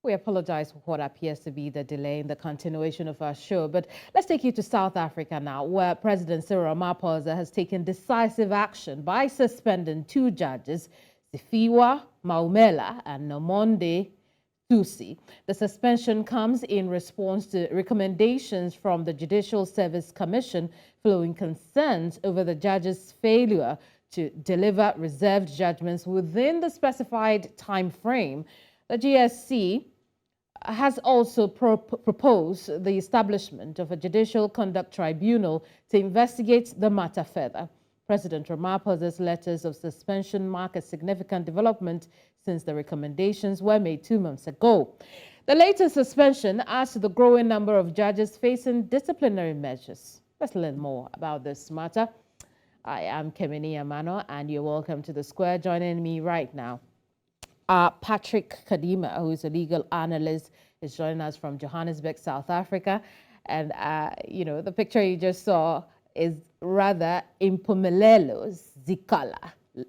We apologize for what appears to be the delay in the continuation of our show, but let's take you to South Africa now, where President Cyril Ramaphosa has taken decisive action by suspending two judges, Tshifhiwa Maumela and Nomonde. The suspension comes in response to recommendations from the Judicial Service Commission following concerns over the judges' failure to deliver reserved judgments within the specified time frame. The GSC has also proposed the establishment of a Judicial Conduct Tribunal to investigate the matter further. President Ramaphosa's letters of suspension mark a significant development since the recommendations were made 2 months ago. The latest suspension adds to the growing number of judges facing disciplinary measures. Let's learn more about this matter. I am Keminni, Amanor, and you're welcome to The Square. Joining me right now, Patrick Kadima, who is a legal analyst, is joining us from Johannesburg, South Africa. And, you know, the picture you just saw is rather Mpumelelo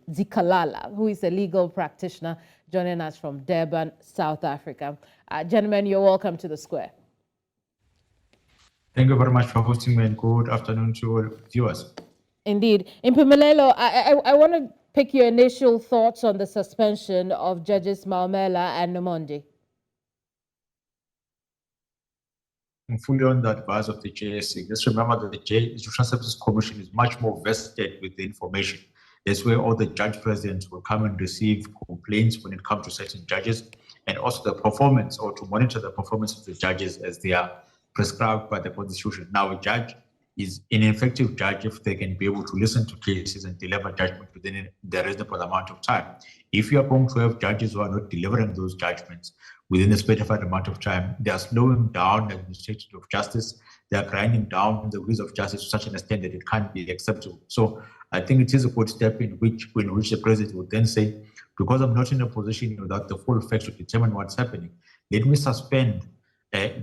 Zikalala, who is a legal practitioner, joining us from Durban, South Africa. Gentlemen, you're welcome to The Square. Thank you very much for hosting me, and good afternoon to all viewers. Indeed. Mpumelelo, I want to pick your initial thoughts on the suspension of Judges Maumela and Nomonde. I'm fully on the advice of the JSC. Just remember that the Judicial Services Commission is much more vested with the information. That's where all the judge presidents will come and receive complaints when it comes to certain judges, and also the performance, or to monitor the performance of the judges as they are prescribed by the Constitution. Now, a judge is an effective judge if they can be able to listen to cases and deliver judgment within the reasonable amount of time. If you are going to have judges who are not delivering those judgments within a specified amount of time, they are slowing down the administration of justice. They are grinding down the wheels of justice to such an extent that it can't be acceptable. So I think it is a good step in which the president would then say, because I'm not in a position without the full facts to determine what's happening, let me suspend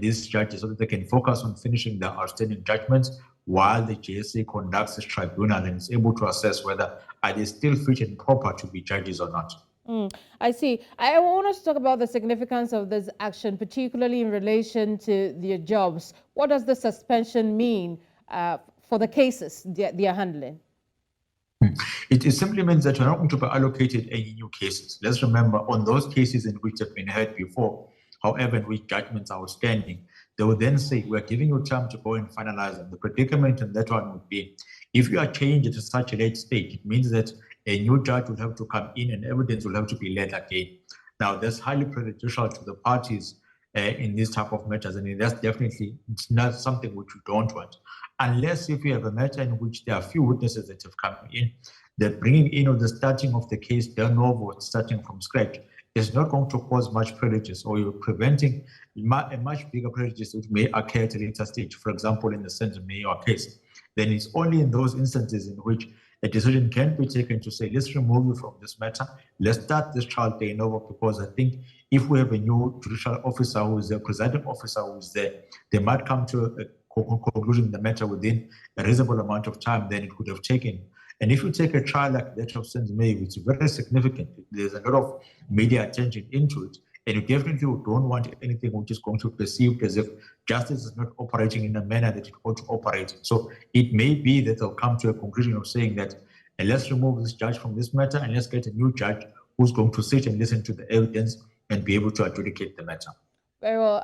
these judges so that they can focus on finishing their outstanding judgments while the JSC conducts this tribunal and is able to assess whether are they still fit and proper to be judges or not. I see. I want us to talk about the significance of this action, particularly in relation to their jobs. What does the suspension mean for the cases they are handling? It simply means that you're not going to be allocated any new cases. Let's remember, on those cases in which have been heard before, however, in which judgments are outstanding, they will then say, we're giving you time to go and finalize them. The predicament in that one would be, if you are changed at such a late stage, it means that a new judge will have to come in and evidence will have to be led again. Now, that's highly prejudicial to the parties in these type of matters, and that's definitely not something which we don't want. Unless if you have a matter in which there are few witnesses that have come in, the bringing in of the starting of the case de novo, starting from scratch, is not going to cause much prejudice, or you're preventing a much bigger prejudice which may occur at a later stage. For example, in the Senzo Meyiwa case, then it's only in those instances in which a decision can be taken to say, let's remove you from this matter, let's start this trial de novo, because I think if we have a new judicial officer who is there, presiding officer who is there, they might come to a conclusion in the matter within a reasonable amount of time than it would have taken. And if you take a trial like that of Senzo Meyiwa, it's very significant. There's a lot of media attention into it, and you definitely don't want anything which is going to be perceived as if justice is not operating in the manner that it ought to operate. So it may be that they'll come to a conclusion of saying that, let's remove this judge from this matter and let's get a new judge who's going to sit and listen to the evidence and be able to adjudicate the matter. Very well,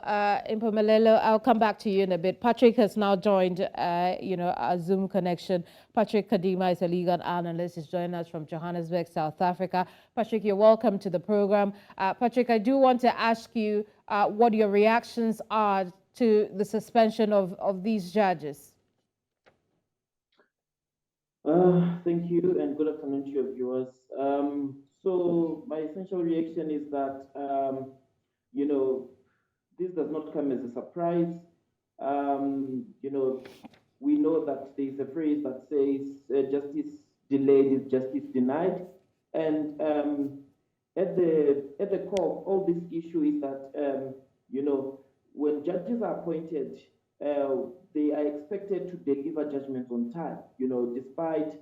Mpumelelo, I'll come back to you in a bit. Patrick has now joined, our Zoom connection. Patrick Kadima is a legal analyst. He's joining us from Johannesburg, South Africa. Patrick, you're welcome to the program. Patrick, I do want to ask you what your reactions are to the suspension of these judges. Thank you, and good afternoon to your viewers. So my essential reaction is that, this does not come as a surprise. We know that there is a phrase that says justice delayed is justice denied. And at the core of all this issue is that, when judges are appointed, they are expected to deliver judgments on time, despite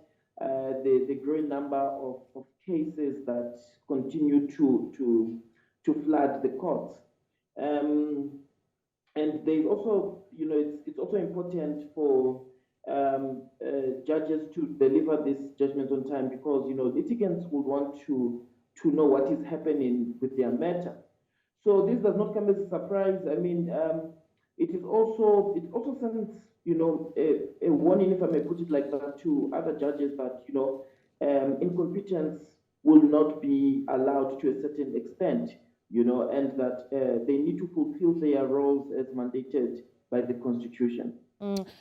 the growing number of cases that continue to flood the courts. And there's also, it's also important for judges to deliver this judgment on time, because litigants would want to know what is happening with their matter. So this does not come as a surprise. I mean, it also sends a warning, if I may put it like that, to other judges that incompetence will not be allowed to a certain extent, and that they need to fulfill their roles as mandated by the Constitution.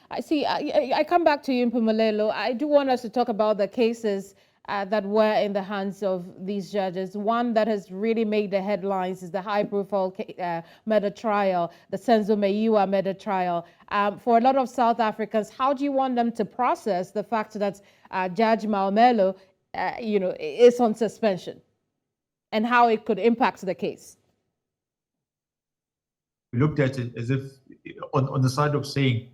I see. I come back to you, Mpumelelo. I do want us to talk about the cases that were in the hands of these judges. One that has really made the headlines is the high-profile murder trial, the Senzo Meyiwa murder trial. For a lot of South Africans, how do you want them to process the fact that Judge Maumela, is on suspension, and how it could impact the case? We looked at it as if on the side of saying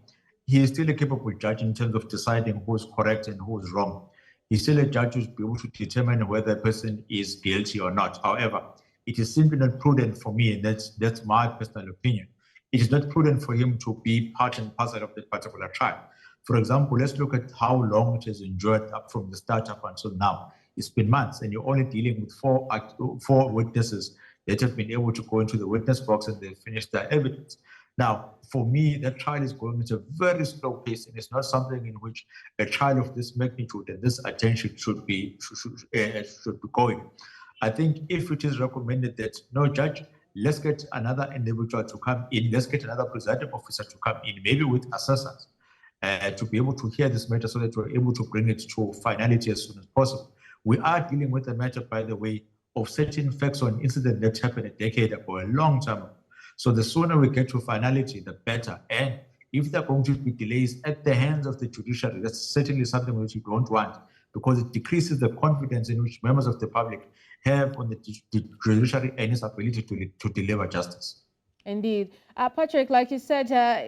he is still a capable judge in terms of deciding who's correct and who's wrong. He's still a judge who's be able to determine whether a person is guilty or not. However, it is simply not prudent for me, and that's my personal opinion. It is not prudent for him to be part and parcel of that particular trial. For example, let's look at how long it has endured up from the start up until now. It's been months, and you're only dealing with four witnesses that have been able to go into the witness box and they've finished their evidence. Now, for me, that trial is going at a very slow pace, and it's not something in which a trial of this magnitude and this attention should be going. I think if it is recommended that, no, judge, let's get another individual to come in, let's get another presiding officer to come in, maybe with assessors, to be able to hear this matter so that we're able to bring it to finality as soon as possible. We are dealing with a matter, by the way, of certain facts on an incident that happened a decade ago, a long time ago. So the sooner we get to finality, the better. And if there are going to be delays at the hands of the judiciary, that's certainly something which we don't want, because it decreases the confidence in which members of the public have on the judiciary and its ability to deliver justice. Indeed. Patrick, like you said,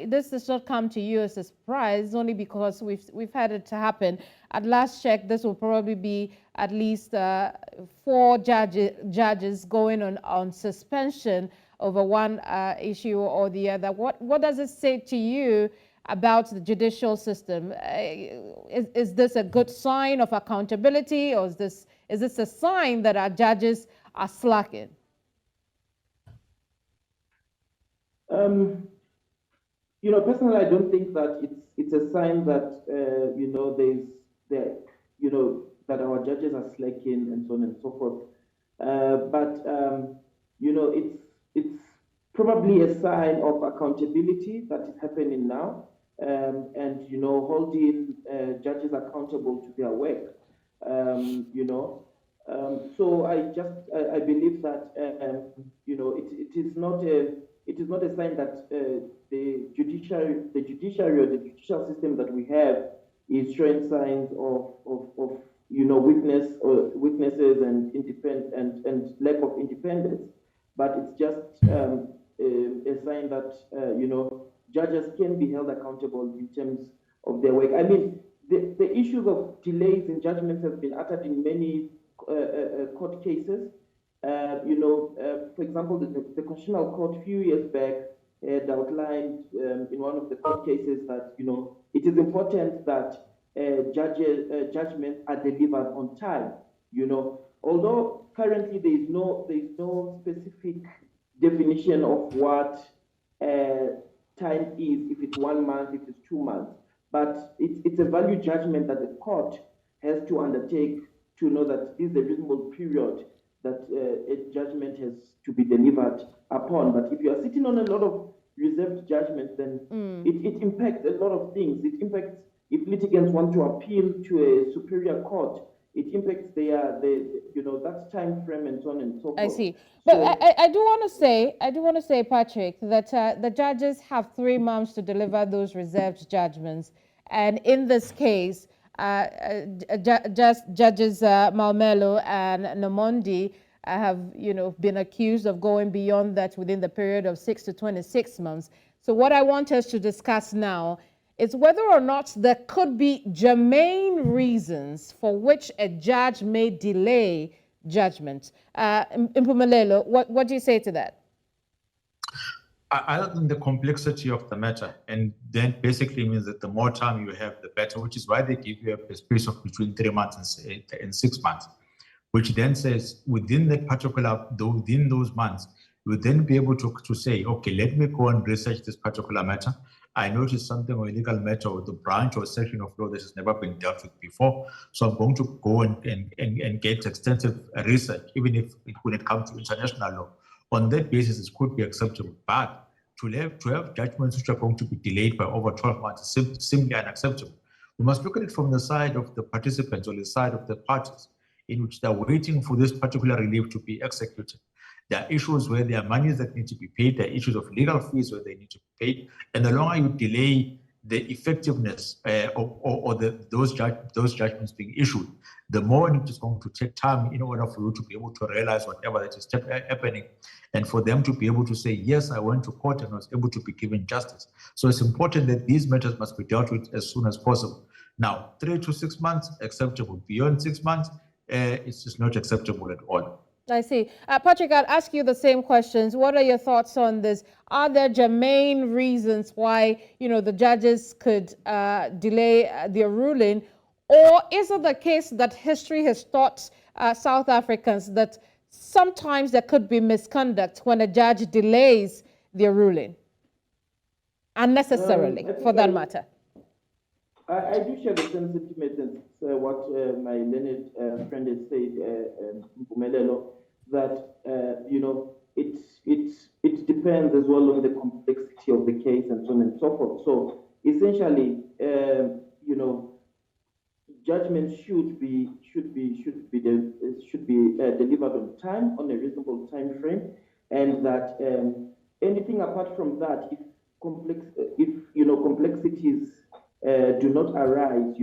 this does not come to you as a surprise, only because we've had it to happen. At last check, this will probably be at least 4 judges going on suspension over one issue or the other. What does it say to you about the judicial system? Is this a good sign of accountability, or is this a sign that our judges are slacking? Personally, I don't think that it's a sign that that our judges are slacking and so on and so forth. It's probably a sign of accountability that is happening now, and holding judges accountable to their work. So I believe that it is not a sign that the judiciary or the judicial system that we have is showing signs of weaknesses and lack of independence, but it's just a sign that judges can be held accountable in terms of their work. I mean, the issues of delays in judgments have been uttered in many court cases. For example, the Constitutional Court a few years back had outlined in one of the court cases that it is important that judgments are delivered on time. Although currently there is no specific definition of what time is, if it's 1 month, if it's 2 months, but it's a value judgment that the court has to undertake to know that this is a reasonable period that a judgment has to be delivered upon. But if you are sitting on a lot of reserved judgments, then it impacts a lot of things. It impacts if litigants want to appeal to a superior court. It impacts that time frame and so on and so forth. I see, but I do want to say, Patrick, that the judges have 3 months to deliver those reserved judgments, and in this case, judges Mpumelelo and Nomonde have been accused of going beyond that within the period of 6 to 26 months. So what I want us to discuss now is whether or not there could be germane reasons for which a judge may delay judgment. Mpumelelo, what do you say to that? Other than the complexity of the matter, and then basically means that the more time you have, the better, which is why they give you a space of between 3 months and 6 months, which then says within those months, you would then be able to say, okay, let me go and research this particular matter. I noticed something or a legal matter or the branch or section of law that has never been dealt with before. So I'm going to go and get extensive research, even if when it comes to international law. On that basis, it could be acceptable. But to have judgments which are going to be delayed by over 12 months is simply unacceptable. We must look at it from the side of the participants or the side of the parties in which they're waiting for this particular relief to be executed. There are issues where there are monies that need to be paid. There are issues of legal fees where they need to be paid. And the longer you delay the effectiveness or those judgments being issued, the more it is going to take time in order for you to be able to realize whatever that is happening, and for them to be able to say, yes, I went to court and was able to be given justice. So it's important that these matters must be dealt with as soon as possible. Now, 3 to 6 months, acceptable. Beyond 6 months, it's just not acceptable at all. I see. Patrick, I'll ask you the same questions. What are your thoughts on this? Are there germane reasons why, the judges could delay their ruling? Or is it the case that history has taught South Africans that sometimes there could be misconduct when a judge delays their ruling? Unnecessarily, for that matter. I do share the same sentiment as what my learned friend has said, Mpumelelo, that it depends as well on the complexity of the case and so on and so forth. So essentially, judgment should be delivered on time, on a reasonable time frame, and that anything apart from that, if complexities do not arise,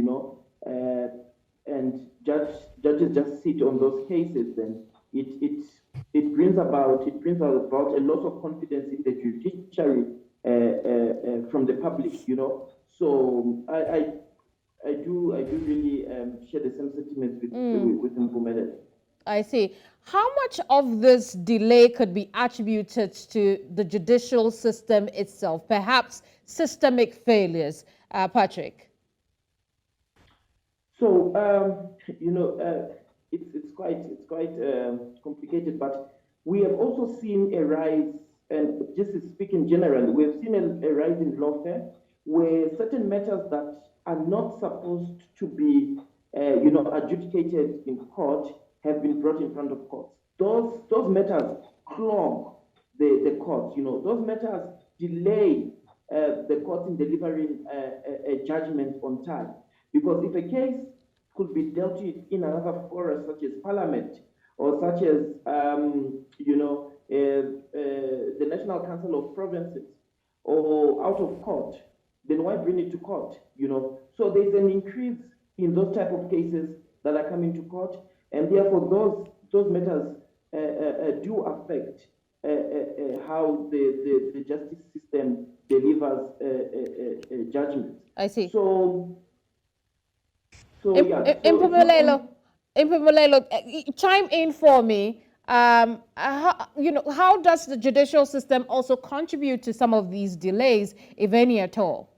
and judges just sit on those cases, then it brings about a loss of confidence in the judiciary from the public, So I do really share the same sentiments with Mpumelelo. I see. How much of this delay could be attributed to the judicial system itself, perhaps systemic failures, Patrick? So it's quite complicated, but we have also seen a rise, and just speaking generally, we have seen a rise in lawfare where certain matters that are not supposed to be adjudicated in court have been brought in front of courts. Those matters clog the courts. Those matters delay the court in delivering a judgment on time. Because if a case could be dealt with in another forum, such as Parliament, or such as the National Council of Provinces, or out of court, then why bring it to court? So there's an increase in those type of cases that are coming to court, and therefore those matters do affect how the justice system delivers judgments. I see. So Mpumelelo, chime in for me. How does the judicial system also contribute to some of these delays, if any at all?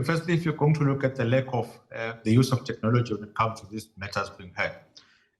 Firstly, if you're going to look at the lack of the use of technology when it comes to these matters being heard.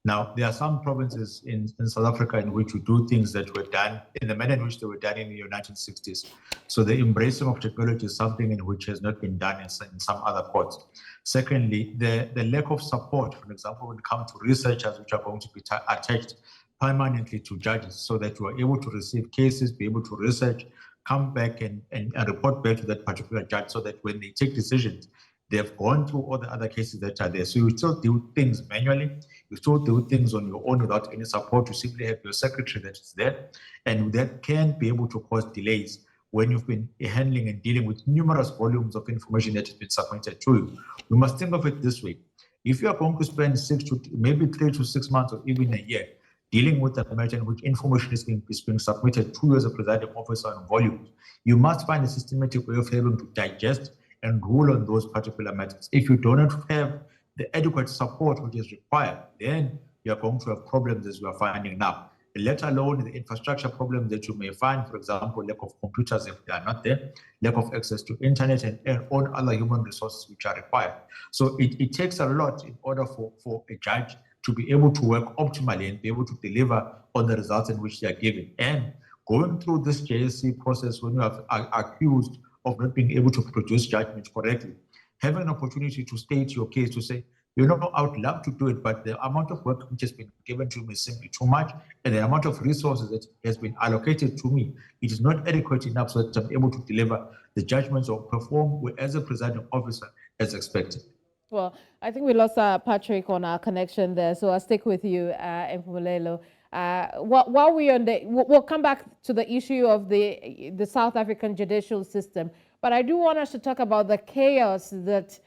Now, there are some provinces in South Africa in which we do things that were done in the manner in which they were done in the 1960s. So the embracing of technology is something in which has not been done in some other courts. Secondly, the lack of support, for example, when it comes to researchers which are going to be attached permanently to judges so that you are able to receive cases, be able to research, come back and report back to that particular judge so that when they take decisions, they've gone through all the other cases that are there. So you still do things manually. You still do things on your own without any support. You simply have your secretary that is there. And that can be able to cause delays when you've been handling and dealing with numerous volumes of information that has been submitted to you. We must think of it this way. If you are going to spend 3 to 6 months or even a year dealing with a matter in which information is being submitted to you as a presiding officer on volumes, you must find a systematic way of able to digest and rule on those particular matters. If you do not have the adequate support which is required, then you're going to have problems as we are finding now. let alone the infrastructure problems that you may find, for example, lack of computers if they are not there, lack of access to internet and all other human resources which are required. So it takes a lot in order for a judge to be able to work optimally and be able to deliver on the results in which they are given. And going through this JSC process when you are accused of not being able to produce judgment correctly, having an opportunity to state your case, to say, you know, I would love to do it, but the amount of work which has been given to me is simply too much, and the amount of resources that has been allocated to me, it is not adequate enough so that I'm able to deliver the judgments or perform as a presiding officer as expected. Well, I think we lost Patrick on our connection there, so I'll stick with you, Mpumelelo. While we're on we'll come back to the issue of the South African judicial system, but I do want us to talk about the chaos that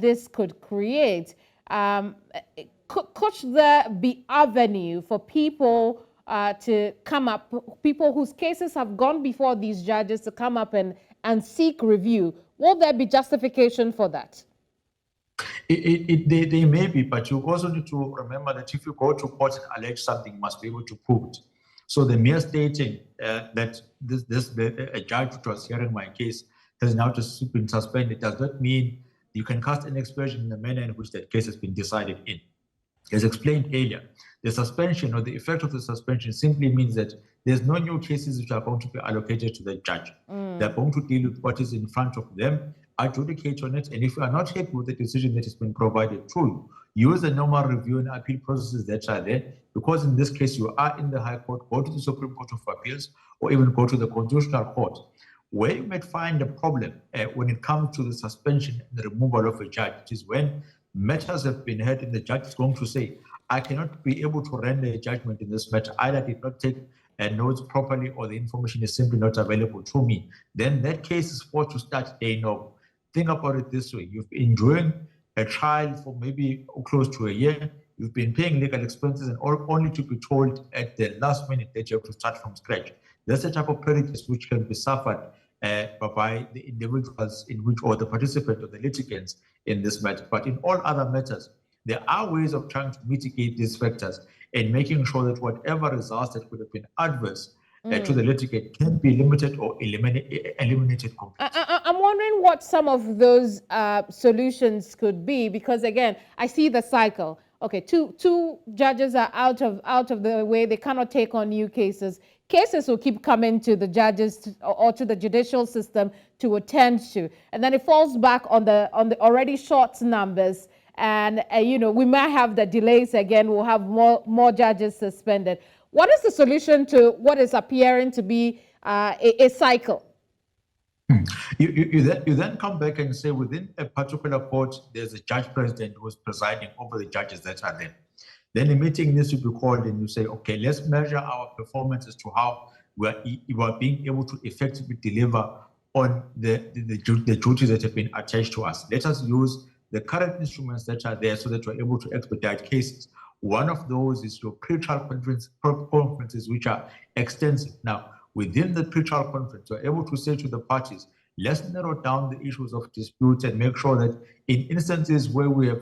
this could create. Could there be avenue for people to come up, people whose cases have gone before these judges to come up and seek review? Will there be justification for that? They may be, but you also need to remember that if you go to court and allege something, you must be able to prove it. So the mere stating that a judge who was hearing my case has now just been suspended does not mean you can cast an aspersion in the manner in which that case has been decided in. As explained earlier, the suspension or the effect of the suspension simply means that there's no new cases which are going to be allocated to the judge. They're going to deal with what is in front of them, adjudicate on it, and if you are not happy with the decision that has been provided to you, use the normal review and appeal processes that are there, because in this case you are in the High Court, go to the Supreme Court of Appeals, or even go to the Constitutional Court. Where you might find a problem when it comes to the suspension and the removal of a judge, it is when matters have been heard and the judge is going to say, I cannot be able to render a judgment in this matter. Either did not take notes properly or the information is simply not available to me. Then that case is forced to start day no. Think about it this way. You've been enjoying a trial for maybe close to a year. You've been paying legal expenses and only to be told at the last minute that you have to start from scratch. That's the type of prejudice which can be suffered by the individuals in which, or the participant or the litigants in this matter. But in all other matters, there are ways of trying to mitigate these factors and making sure that whatever results that would have been adverse to the litigant can be limited or eliminated completely. I'm wondering what some of those solutions could be, because again, I see the cycle. Okay, two judges are out of the way. They cannot take on new cases. Cases will keep coming to the judges or to the judicial system to attend to, and then it falls back on the already short numbers. And you know, we might have the delays again. We'll have more judges suspended. What is the solution to what is appearing to be a cycle? You then come back and say within a particular court, there's a judge president who is presiding over the judges that are there. Then a meeting needs to be called and you say, okay, let's measure our performance as to how we are being able to effectively deliver on the duties that have been attached to us. Let us use the current instruments that are there so that we're able to expedite cases. One of those is your pre-trial conferences, which are extensive. Now, within the pre-trial conference, we're able to say to the parties, let's narrow down the issues of disputes and make sure that in instances where we have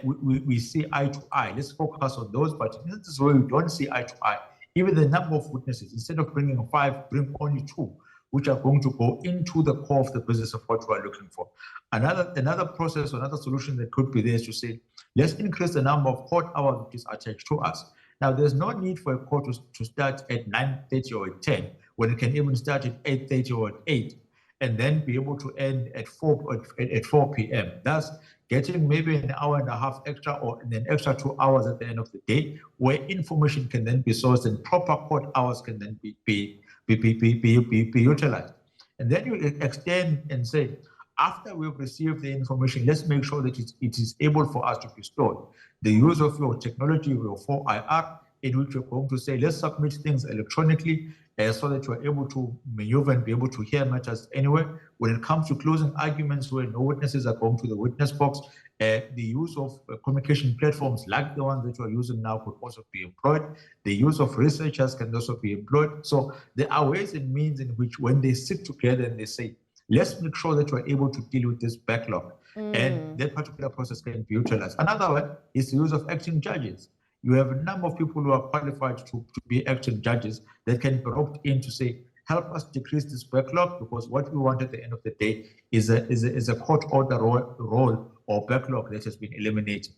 we see eye to eye, let's focus on those. But in instances where we don't see eye to eye, even the number of witnesses, instead of bringing 5, bring only 2, which are going to go into the core of the business of what we are looking for. Another process, another solution that could be there is to say, let's increase the number of court hours which is attached to us. Now, there's no need for a court to start at 9:30 or at 10, when it can even start at 8:30 or at 8, and then be able to end at 4 p.m. Thus, getting maybe an hour and a half extra or an extra 2 hours at the end of the day, where information can then be sourced and proper court hours can then be utilized. And then you extend and say, after we've received the information, let's make sure that it is able for us to be stored. The use of your technology, your 4IR, in which you're going to say, let's submit things electronically so that you're able to maneuver and be able to hear matters anywhere. When it comes to closing arguments where no witnesses are going to the witness box, the use of communication platforms like the ones that we're using now could also be employed. The use of researchers can also be employed. So there are ways and means in which when they sit together and they say, let's make sure that we're able to deal with this backlog, and that particular process can be utilized. Another one is the use of acting judges. you have a number of people who are qualified to be acting judges that can be roped in to say, help us decrease this backlog, because what we want at the end of the day is a court order role or backlog that has been eliminated.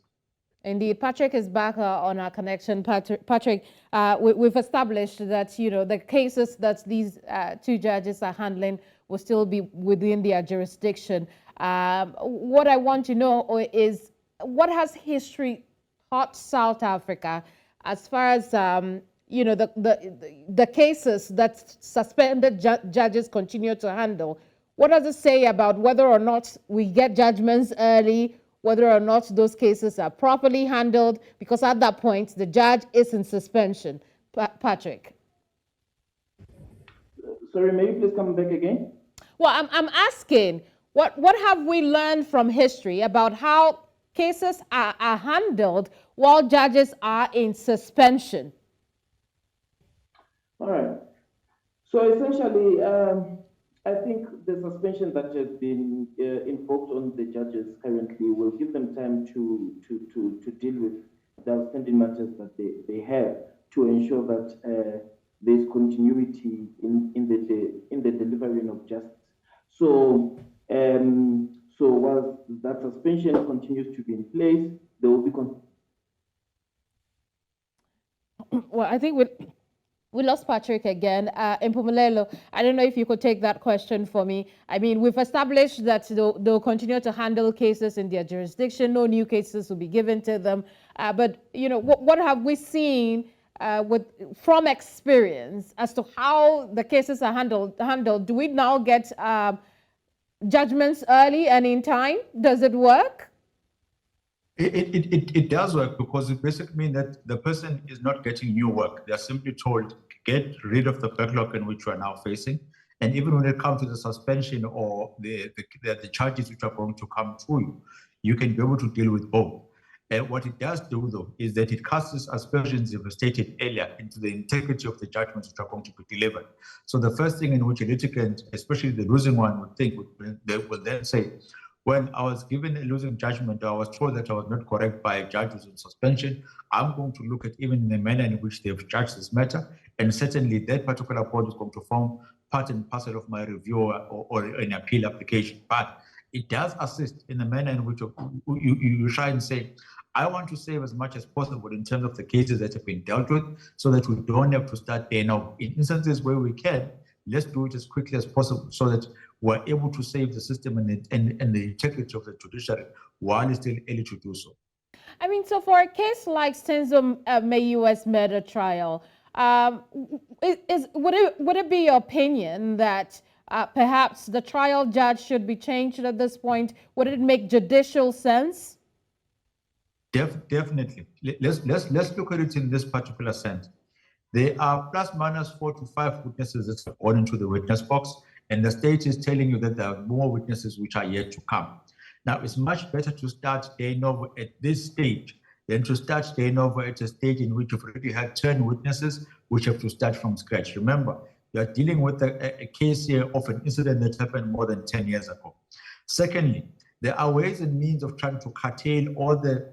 Indeed, Patrick is back on our connection. Patrick, we've established that the cases that these two judges are handling will still be within their jurisdiction. What I want to know is, what has history taught South Africa as far as the cases that suspended judges continue to handle? What does it say about whether or not we get judgments early, whether or not those cases are properly handled? Because at that point, the judge is in suspension. Patrick. Sorry, may you please come back again? Well, I'm asking, what have we learned from history about how cases are handled while judges are in suspension? All right. So essentially, I think the suspension that has been invoked on the judges currently will give them time to deal with the outstanding matters that they have, to ensure that there's continuity in the delivery of justice. So while that suspension continues to be in place, there will be. Well, I think we lost Patrick again. Mpumelelo, I don't know if you could take that question for me. I mean, we've established that they'll continue to handle cases in their jurisdiction. No new cases will be given to them. But, what have we seen from experience as to how the cases are handled? Do we now get judgments early and in time? Does it work? It does work, because it basically means that the person is not getting new work. They're simply told, get rid of the backlog in which you are now facing. And even when it comes to the suspension or the charges which are going to come through you, you can be able to deal with both. And what it does do, though, is that it casts aspersions, as stated earlier, into the integrity of the judgments which are going to be delivered. So the first thing in which a litigant, especially the losing one, would think, they will then say, when I was given a losing judgment, I was told that I was not correct by a judge who's in suspension. I'm going to look at even the manner in which they've judged this matter, and certainly that particular point is going to form part and parcel of my review or an appeal application. But it does assist in the manner in which you try and say, I want to save as much as possible in terms of the cases that have been dealt with, so that we don't have to start there now. In instances where we can, let's do it as quickly as possible, so that we're able to save the system and the integrity of the judiciary while it's still early to do so. I mean, so for a case like Senzo Meyiwa's murder trial, would it be your opinion that perhaps the trial judge should be changed at this point? Would it make judicial sense? Definitely. Let's look at it in this particular sense. There are plus minus 4 to 5 witnesses that have gone into the witness box, and the state is telling you that there are more witnesses which are yet to come. Now, it's much better to start de novo at this stage than to start de novo at a stage in which you've already had 10 witnesses which have to start from scratch. Remember, you are dealing with a case here of an incident that happened more than 10 years ago. Secondly, there are ways and means of trying to curtail all the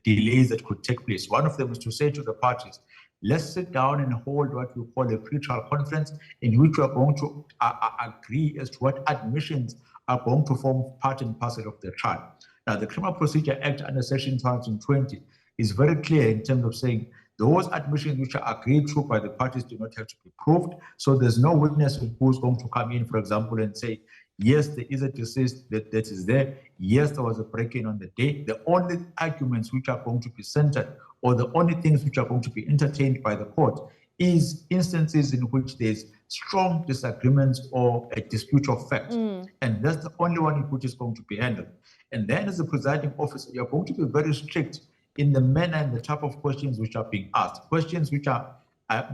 delays that could take place. One of them is to say to the parties, let's sit down and hold what we call a pre-trial conference, in which we are going to agree as to what admissions are going to form part and parcel of the trial. Now, the Criminal Procedure Act under Section 220 is very clear in terms of saying those admissions which are agreed to by the parties do not have to be proved. So there's no witness who's going to come in, for example, and say, yes, there is a deceased that is there. Yes, there was a break-in on the day. The only arguments which are going to be centered, or the only things which are going to be entertained by the court, is instances in which there's strong disagreements or a dispute of fact. And that's the only one which is going to be handled. And then as a presiding officer, you're going to be very strict in the manner and the type of questions which are being asked. Questions which are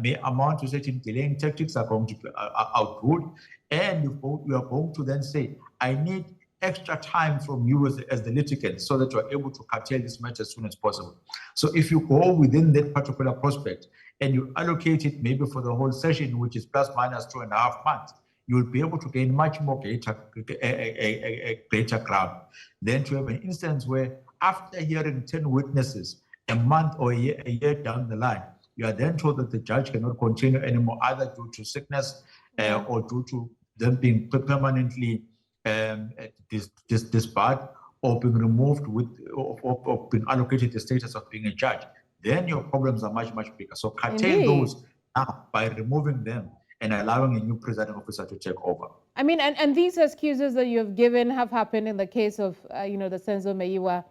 may amount to certain delaying tactics are going to be outruled. And you are going to then say, I need extra time from you as the litigant, so that you are able to curtail this matter as soon as possible. So if you go within that particular prospect and you allocate it maybe for the whole session, which is plus minus 2.5 months, you will be able to gain much more greater ground. Then to have an instance where after hearing 10 witnesses a month or a year down the line, you are then told that the judge cannot continue anymore, either due to sickness or due to them being permanently disbarred or being removed or being allocated the status of being a judge, then your problems are much, much bigger. So curtail those now by removing them and allowing a new presiding officer to take over. I mean, and these excuses that you have given have happened in the case of, the Senzo Meyiwa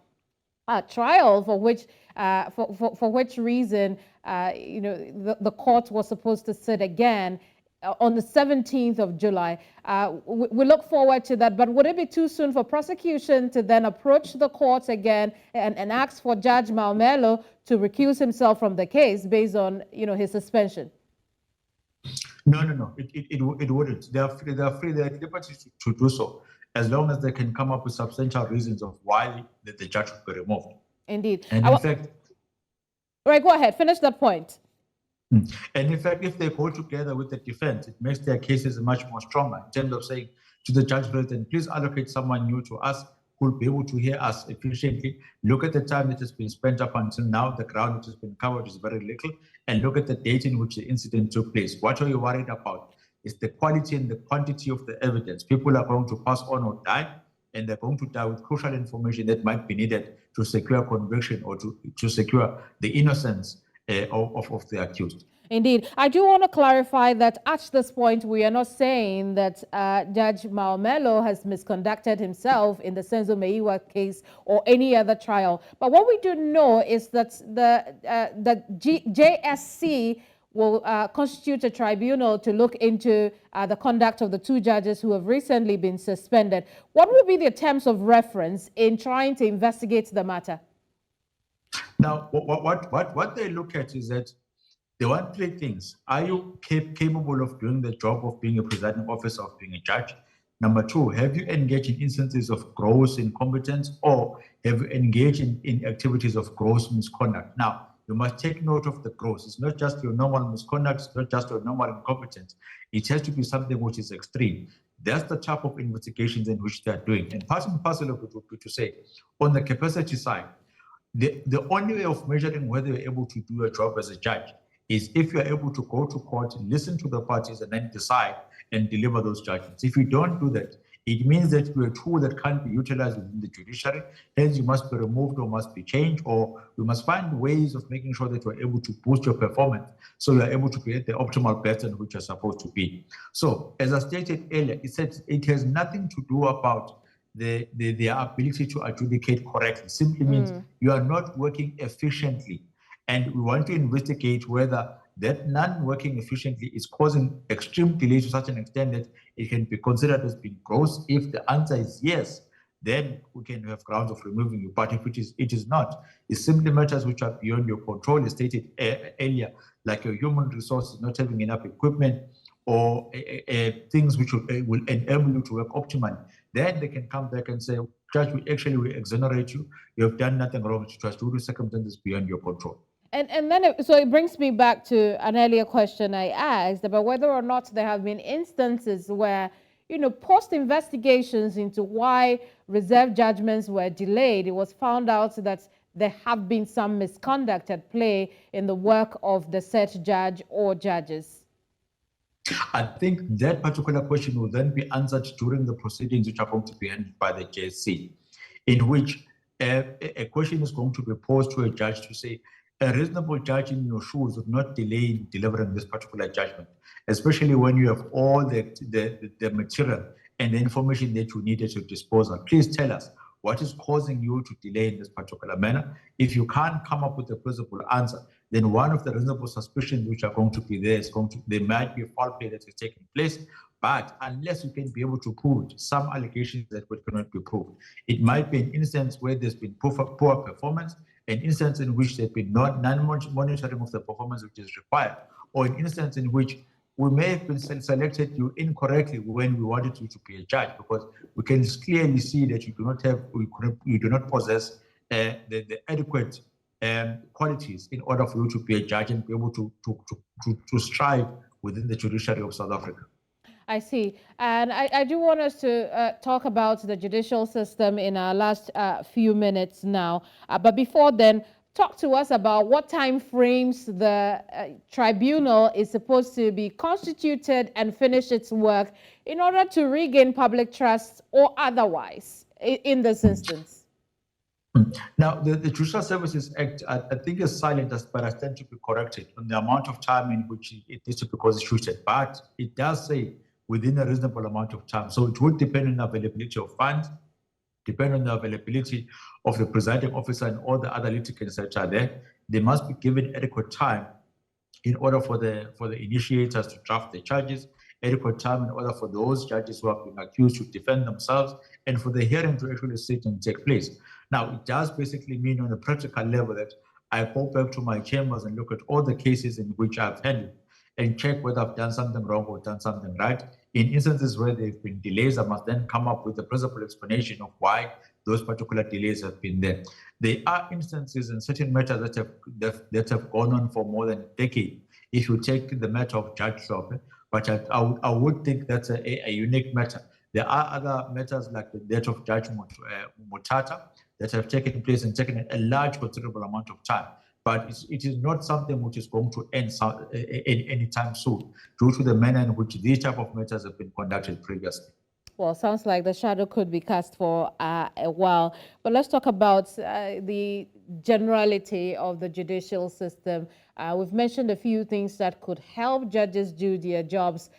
trial, for which reason, the court was supposed to sit again on the 17th of July. We look forward to that, but would it be too soon for prosecution to then approach the court again and ask for Judge Maumela to recuse himself from the case based on, his suspension? No. It wouldn't. They are free. They are at liberty to do so, as long as they can come up with substantial reasons of why the judge should be removed. Indeed. And in fact, right, go ahead. Finish that point. And in fact, if they go together with the defense, it makes their cases much more stronger in terms of saying to the judge president, please allocate someone new to us who will be able to hear us efficiently. Look at the time that has been spent up until now. The ground which has been covered is very little. And look at the date in which the incident took place. What are you worried about? It's the quality and the quantity of the evidence. People are going to pass on or die, and they're going to die with crucial information that might be needed to secure conviction or to secure the innocence of the accused. Indeed. I do want to clarify that at this point, we are not saying that Judge Maumela has misconducted himself in the Senzo Meyiwa case or any other trial. But what we do know is that the JSC will constitute a tribunal to look into the conduct of the two judges who have recently been suspended. What will be the terms of reference in trying to investigate the matter? Now, what they look at is that they want three things. Are you capable of doing the job of being a presiding officer, of being a judge? Number two, have you engaged in instances of gross incompetence, or have you engaged in activities of gross misconduct? Now, you must take note of the gross. It's not just your normal misconduct, it's not just your normal incompetence. It has to be something which is extreme. That's the type of investigations in which they are doing. And part and parcel of it would be to say, on the capacity side, the only way of measuring whether you're able to do a job as a judge is if you're able to go to court, listen to the parties, and then decide and deliver those judgments. If you don't do that, it means that you're a tool that can't be utilized within the judiciary. Hence, you must be removed or must be changed, or we must find ways of making sure that you're able to boost your performance so you're able to create the optimal pattern which you're supposed to be. So, as I stated earlier, it has nothing to do about their ability to adjudicate correctly. Simply means you are not working efficiently. And we want to investigate whether that non-working efficiently is causing extreme delay to such an extent that it can be considered as being gross. If the answer is yes, then we can have grounds of removing you. But if it is not, it's simply matters which are beyond your control, as stated earlier, like your human resources not having enough equipment or things which will enable you to work optimally. Then they can come back and say, Judge, we exonerate you. You have done nothing wrong. It was due to circumstances beyond your control. And then, so it brings me back to an earlier question I asked about whether or not there have been instances where, post-investigations into why reserve judgments were delayed, it was found out that there have been some misconduct at play in the work of the said judge or judges. I think that particular question will then be answered during the proceedings which are going to be handled by the JSC, in which a question is going to be posed to a judge to say, a reasonable judge in your shoes would not delay in delivering this particular judgment, especially when you have all the material and the information that you need at your disposal. Please tell us what is causing you to delay in this particular manner. If you can't come up with a plausible answer, then one of the reasonable suspicions which are going to be there is there might be a foul play that is taking place. But unless you can be able to prove some allegations that cannot be proved, it might be an instance where there's been poor performance, an instance in which there's been non-monitoring of the performance which is required, or an instance in which we may have been selected you incorrectly when we wanted you to be a judge, because we can clearly see that you do not possess the adequate qualities in order for you to be a judge and be able to strive within the judiciary of South Africa. I see. And I do want us to talk about the judicial system in our last few minutes now. But before then, talk to us about what time frames the tribunal is supposed to be constituted and finish its work in order to regain public trust or otherwise in this instance. Now, the Judicial Services Act, I think, is silent, but I stand to be corrected on the amount of time in which it needs to be constituted. But it does say within a reasonable amount of time. So it would depend on the availability of funds, depend on the availability of the presiding officer and all the other litigants that are there. They must be given adequate time in order for the initiators to draft the charges, adequate time in order for those judges who have been accused to defend themselves, and for the hearing to actually sit and take place. Now, it does basically mean on a practical level that I go back to my chambers and look at all the cases in which I've handled and check whether I've done something wrong or done something right. In instances where there have been delays, I must then come up with a principal explanation of why those particular delays have been there. There are instances in certain matters that have gone on for more than a decade. If you take the matter of Judge Sope, but I would think that's a unique matter. There are other matters like the death of Judge Mutata that have taken place and taken a large, considerable amount of time. But it is not something which is going to end anytime soon due to the manner in which these type of matters have been conducted previously. Well, sounds like the shadow could be cast for a while. But let's talk about the generality of the judicial system. We've mentioned a few things that could help judges do their jobs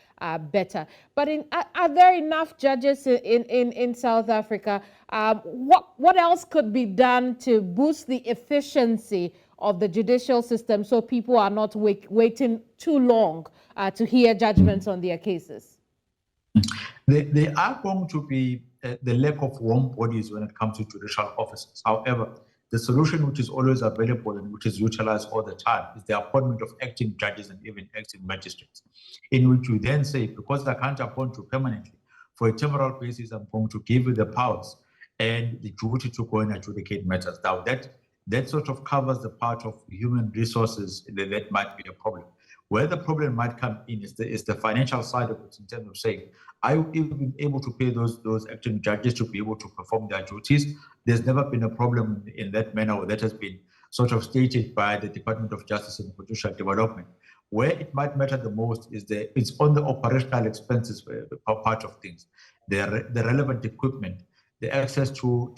better. But are there enough judges in South Africa? What else could be done to boost the efficiency of the judicial system so people are not waiting too long to hear judgments on their cases? There are going to be the lack of warm bodies when it comes to judicial offices. However, the solution which is always available and which is utilized all the time is the appointment of acting judges and even acting magistrates, in which you then say, because I can't appoint you permanently, for a temporal basis, I'm going to give you the powers and the duty to go and adjudicate matters. Now, that sort of covers the part of human resources that might be a problem. Where the problem might come in is the financial side of it, in terms of saying, are you even able to pay those acting judges to be able to perform their duties? There's never been a problem in that manner, or that has been sort of stated by the Department of Justice and Judicial Development. Where it might matter the most is it's on the operational expenses part of things, the relevant equipment, the access to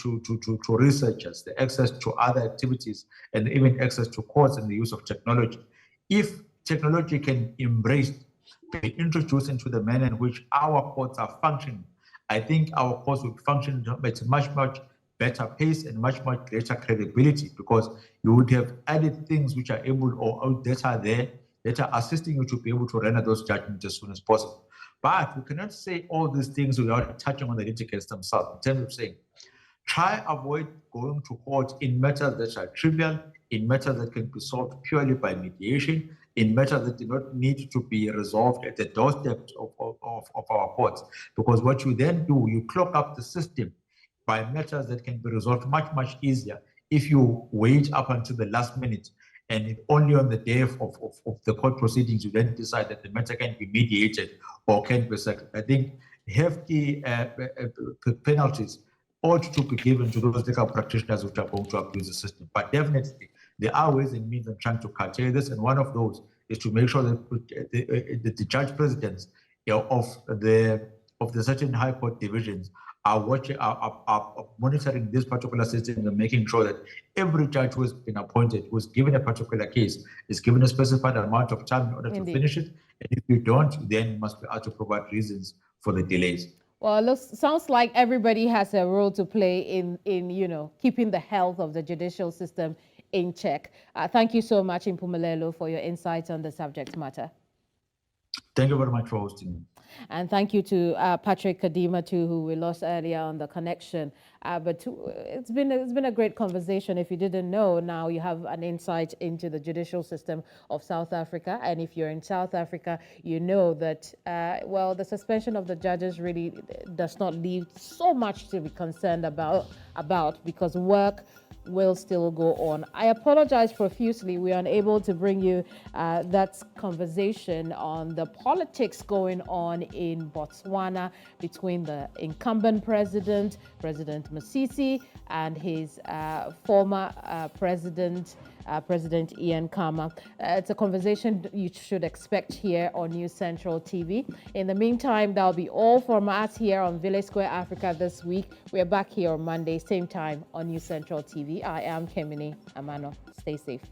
researchers, the access to other activities, and even access to courts and the use of technology. If technology can be introduced into the manner in which our courts are functioning, I think our courts would function at a much better pace and much greater credibility, because you would have added things which are able, or that are there, that are assisting you to be able to render those judgments as soon as possible. But we cannot say all these things without touching on the litigants themselves, in terms of saying, try avoid going to court in matters that are trivial, in matters that can be solved purely by mediation, in matters that do not need to be resolved at the doorstep of our courts. Because what you then do, you clog up the system by matters that can be resolved much easier if you wait up until the last minute, and only on the day of the court proceedings you then decide that the matter can be mediated or can be settled. I think hefty penalties ought to be given to those legal practitioners which are going to abuse the system. But definitely, there are ways and means of trying to curtail this, and one of those is to make sure that the judge presidents of the certain high court divisions are monitoring this particular system and making sure that every judge who has been appointed, who is given a particular case, is given a specified amount of time in order to finish it. And if you don't, then you must be asked to provide reasons for the delays. Well, it sounds like everybody has a role to play in keeping the health of the judicial system in check. Thank you so much, Mpumelelo, for your insights on the subject matter. Thank you very much for hosting me. And thank you to Patrick Kadima, too, who we lost earlier on the connection. But it's been a great conversation. If you didn't know, now you have an insight into the judicial system of South Africa. And if you're in South Africa, you know that, well, the suspension of the judges really does not leave so much to be concerned about because work will still go on. I apologize profusely. We are unable to bring you that conversation on the politics going on in Botswana between the incumbent President Masisi, and his former president, President Ian Khama. It's a conversation you should expect here on News Central TV. In the meantime, that'll be all from us here on Village Square Africa this week. We're back here on Monday, same time on News Central TV. I am Keminni. Amanor. Stay safe.